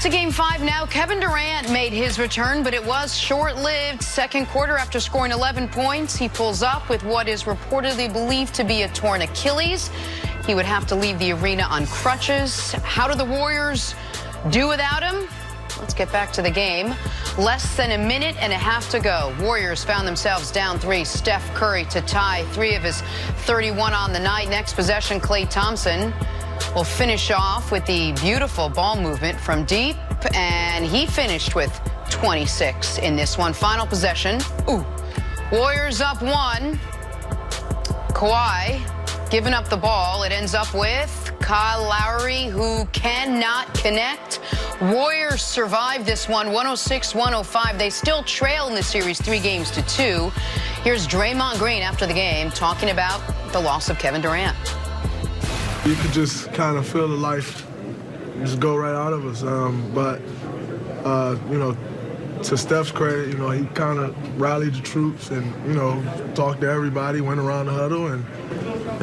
To Game 5 now. Kevin Durant made his return, but it was short-lived. Second quarter, after scoring 11 points, he pulls up with what is reportedly believed to be a torn Achilles. He would have to leave the arena on crutches. How do the Warriors do without him? Let's get back to the game. Less than a minute and a half to go. Warriors found themselves down 3. Steph Curry to tie 3 of his 31 on the night. Next possession, Klay Thompson will finish off with the beautiful ball movement from deep, and he finished with 26 in this one. Final possession. Warriors up 1. Kawhi giving up the ball. It ends up with Kyle Lowry, who cannot connect. Warriors survive this one, 106-105. They still trail in the series 3-2. Here's Draymond Green after the game talking about the loss of Kevin Durant. You could just kind of feel the life just go right out of us. You know, to Steph's credit, you know, he kind of rallied the troops and, you know, talked to everybody, went around the huddle and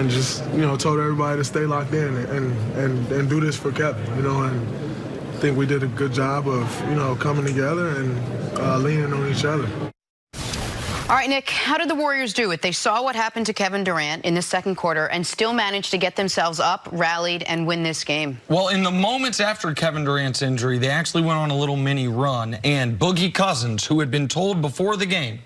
just, you know, told everybody to stay locked in and do this for Kevin, you know, and I think we did a good job of, you know, coming together and leaning on each other. All right, Nick, how did the Warriors do it? They saw what happened to Kevin Durant in the second quarter and still managed to get themselves up, rallied, and win this game. Well, in the moments after Kevin Durant's injury, they actually went on a little mini run, and Boogie Cousins, who had been told before the game,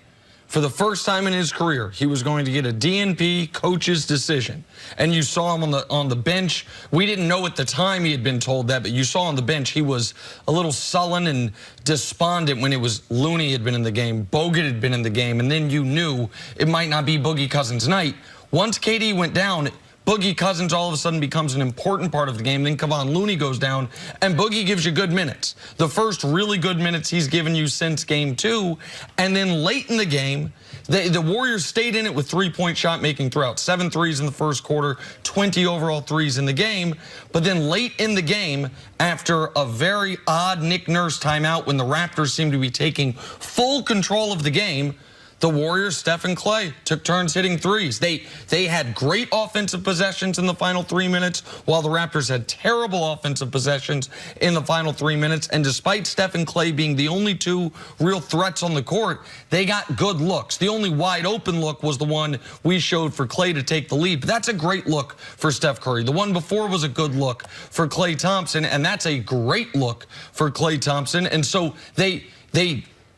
for the first time in his career, he was going to get a DNP coach's decision. And you saw him on the bench. We didn't know at the time he had been told that, but you saw on the bench he was a little sullen and despondent when it was Looney had been in the game, Bogut had been in the game, and then you knew it might not be Boogie Cousins' night. Once KD went down, Boogie Cousins all of a sudden becomes an important part of the game. Then Kevon Looney goes down, and Boogie gives you good minutes. The first really good minutes he's given you since Game 2. And then late in the game, the Warriors stayed in it with three-point shot making throughout. 7 threes in the first quarter, 20 overall threes in the game. But then late in the game, after a very odd Nick Nurse timeout when the Raptors seemed to be taking full control of the game, the Warriors, Steph and Klay, took turns hitting threes. They had great offensive possessions in the final 3 minutes, while the Raptors had terrible offensive possessions in the final 3 minutes. And despite Steph and Klay being the only 2 real threats on the court, they got good looks. The only wide open look was the one we showed for Klay to take the lead. But that's a great look for Steph Curry. The one before was a good look for Klay Thompson, and that's a great look for Klay Thompson. And so they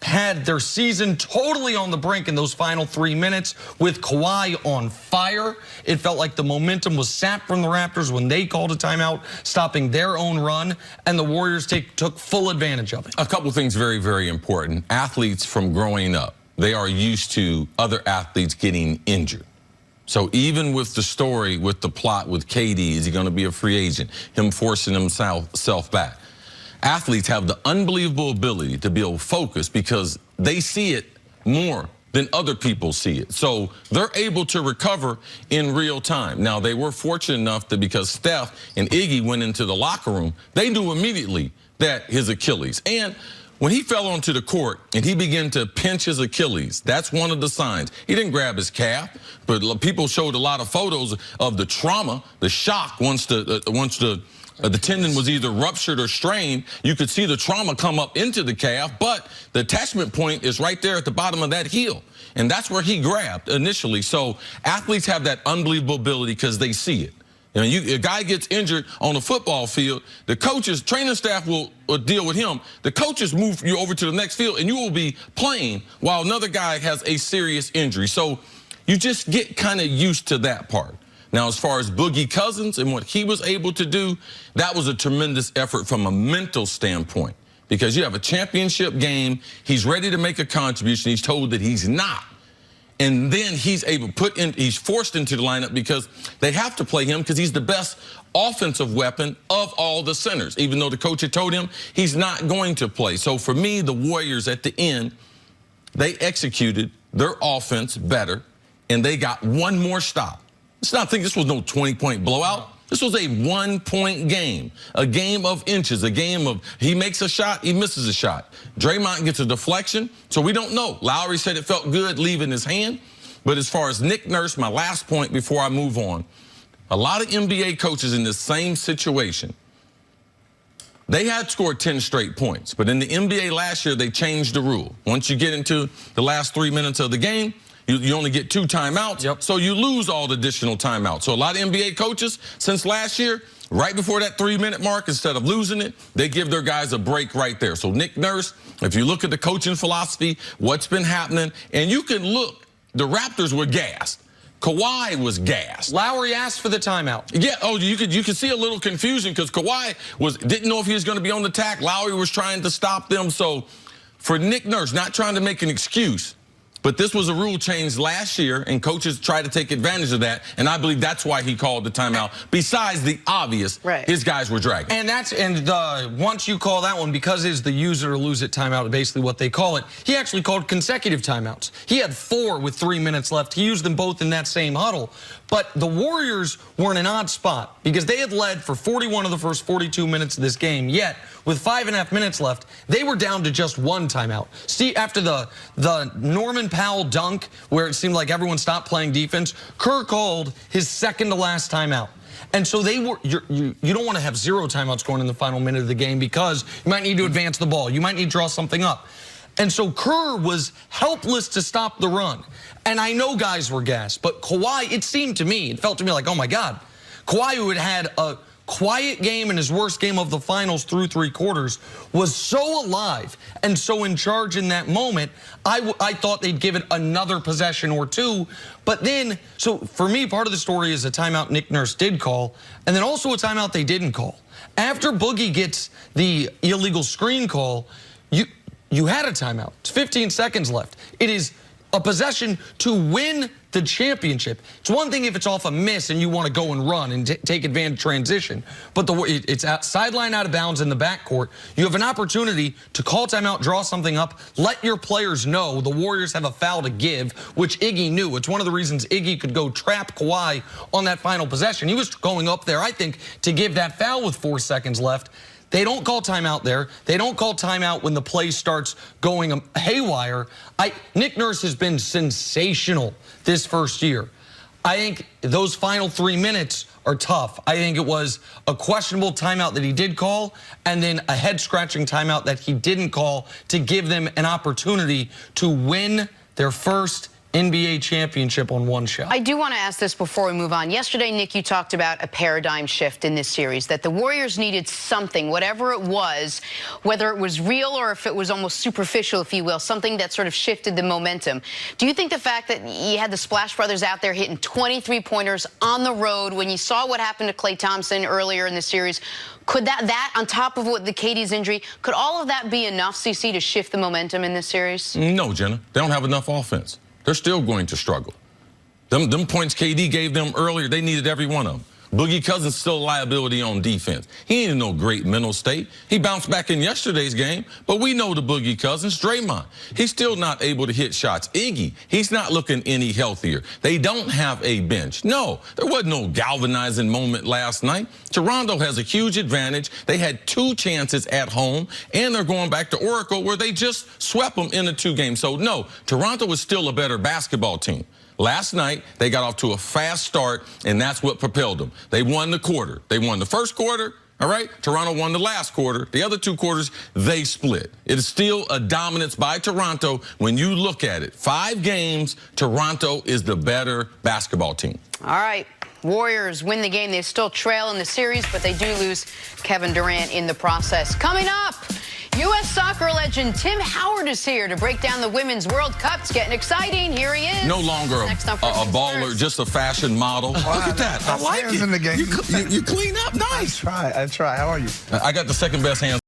had their season totally on the brink in those final 3 minutes with Kawhi on fire. It felt like the momentum was sapped from the Raptors when they called a timeout, stopping their own run, and the Warriors took full advantage of it. A couple of things very, very important. Athletes from growing up, they are used to other athletes getting injured. So even with the story, with the plot with KD, is he going to be a free agent, him forcing himself back, athletes have the unbelievable ability to build focus because they see it more than other people see it. So they're able to recover in real time. Now, they were fortunate enough that because Steph and Iggy went into the locker room, they knew immediately that his Achilles. And when he fell onto the court and he began to pinch his Achilles, that's one of the signs. He didn't grab his calf, but people showed a lot of photos of the trauma, the shock once the tendon was either ruptured or strained. You could see the trauma come up into the calf, but the attachment point is right there at the bottom of that heel. And that's where he grabbed initially. So athletes have that unbelievable ability because they see it. You know, a guy gets injured on the football field, the coaches, training staff will deal with him. The coaches move you over to the next field, and you will be playing while another guy has a serious injury. So you just get kind of used to that part. Now, as far as Boogie Cousins and what he was able to do, that was a tremendous effort from a mental standpoint because you have a championship game. He's ready to make a contribution. He's told that he's not. And then he's able to he's forced into the lineup because they have to play him because he's the best offensive weapon of all the centers, even though the coach had told him he's not going to play. So for me, the Warriors at the end, they executed their offense better, and they got one more stop. Let's not think this was no 20-point blowout. This was a 1-point game, a game of inches, a game of he makes a shot, he misses a shot. Draymond gets a deflection, so we don't know. Lowry said it felt good leaving his hand. But as far as Nick Nurse, my last point before I move on, a lot of NBA coaches in this same situation They had scored 10 straight points, but in the NBA last year, they changed the rule. Once you get into the last 3 minutes of the game, you only get 2 timeouts, so you lose all the additional timeouts. So a lot of NBA coaches since last year, right before that 3-minute mark, instead of losing it, they give their guys a break right there. So Nick Nurse, if you look at the coaching philosophy, what's been happening, and you can look, the Raptors were gassed. Kawhi was gassed. Lowry asked for the timeout. Yeah, you could see a little confusion because Kawhi didn't know if he was going to be on the attack. Lowry was trying to stop them. So for Nick Nurse, not trying to make an excuse, but this was a rule change last year, and coaches tried to take advantage of that, and I believe that's why he called the timeout. Besides the obvious, his guys were dragging. And once you call that one, because it's the use it or lose it timeout, basically what they call it, he actually called consecutive timeouts. He had 4 with 3 minutes left. He used them both in that same huddle. But the Warriors were in an odd spot because they had led for 41 of the first 42 minutes of this game, yet with 5.5 minutes left, they were down to just 1 timeout. See, after the Norman Powell dunk, where it seemed like everyone stopped playing defense, Kerr called his second to last timeout. And so they were, you don't want to have 0 timeouts going in the final minute of the game because you might need to advance the ball. You might need to draw something up. And so Kerr was helpless to stop the run. And I know guys were gassed, but Kawhi, it felt to me like, oh my God, Kawhi, who had a quiet game in his worst game of the finals through 3 quarters, was so alive and so in charge in that moment. I thought they'd give it another possession or 2. But then, so for me, part of the story is a timeout Nick Nurse did call, and then also a timeout they didn't call. After Boogie gets the illegal screen call, you had a timeout. It's 15 seconds left. It is a possession to win the championship. It's one thing if it's off a miss and you want to go and run and take advantage of transition, but it's sideline out of bounds in the backcourt. You have an opportunity to call timeout, draw something up, let your players know the Warriors have a foul to give, which Iggy knew. It's one of the reasons Iggy could go trap Kawhi on that final possession. He was going up there, I think, to give that foul with 4 seconds left. They don't call timeout there. They don't call timeout when the play starts going haywire. Nick Nurse has been sensational this first year. I think those final 3 minutes are tough. I think it was a questionable timeout that he did call, and then a head-scratching timeout that he didn't call to give them an opportunity to win their first NBA championship on one shot. I do want to ask this before we move on. Yesterday, Nick, you talked about a paradigm shift in this series, that the Warriors needed something, whatever it was, whether it was real or if it was almost superficial, if you will, something that sort of shifted the momentum. Do you think the fact that you had the Splash Brothers out there hitting 23-pointers on the road, when you saw what happened to Klay Thompson earlier in the series, could that on top of what the KD's injury, could all of that be enough, CC, to shift the momentum in this series? No, Jenna. They don't have enough offense. They're still going to struggle. Them points KD gave them earlier, they needed every one of them. Boogie Cousins still a liability on defense. He ain't in no great mental state. He bounced back in yesterday's game, but we know the Boogie Cousins. Draymond, he's still not able to hit shots. Iggy, he's not looking any healthier. They don't have a bench. No, there wasn't no galvanizing moment last night. Toronto has a huge advantage. They had 2 chances at home, and they're going back to Oracle where they just swept them in the 2 games. So, no, Toronto is still a better basketball team. Last night, they got off to a fast start, and that's what propelled them. They won the quarter. They won the first quarter, all right? Toronto won the last quarter. The other 2 quarters, they split. It is still a dominance by Toronto when you look at it. 5 games, Toronto is the better basketball team. All right. Warriors win the game. They still trail in the series, but they do lose Kevin Durant in the process. Coming up, U.S. soccer legend Tim Howard is here to break down the Women's World Cup. It's getting exciting. Here he is. No longer a baller, just a fashion model. Look at that. I like it. In the game. You clean up nice. I try. How are you? I got the second best hands.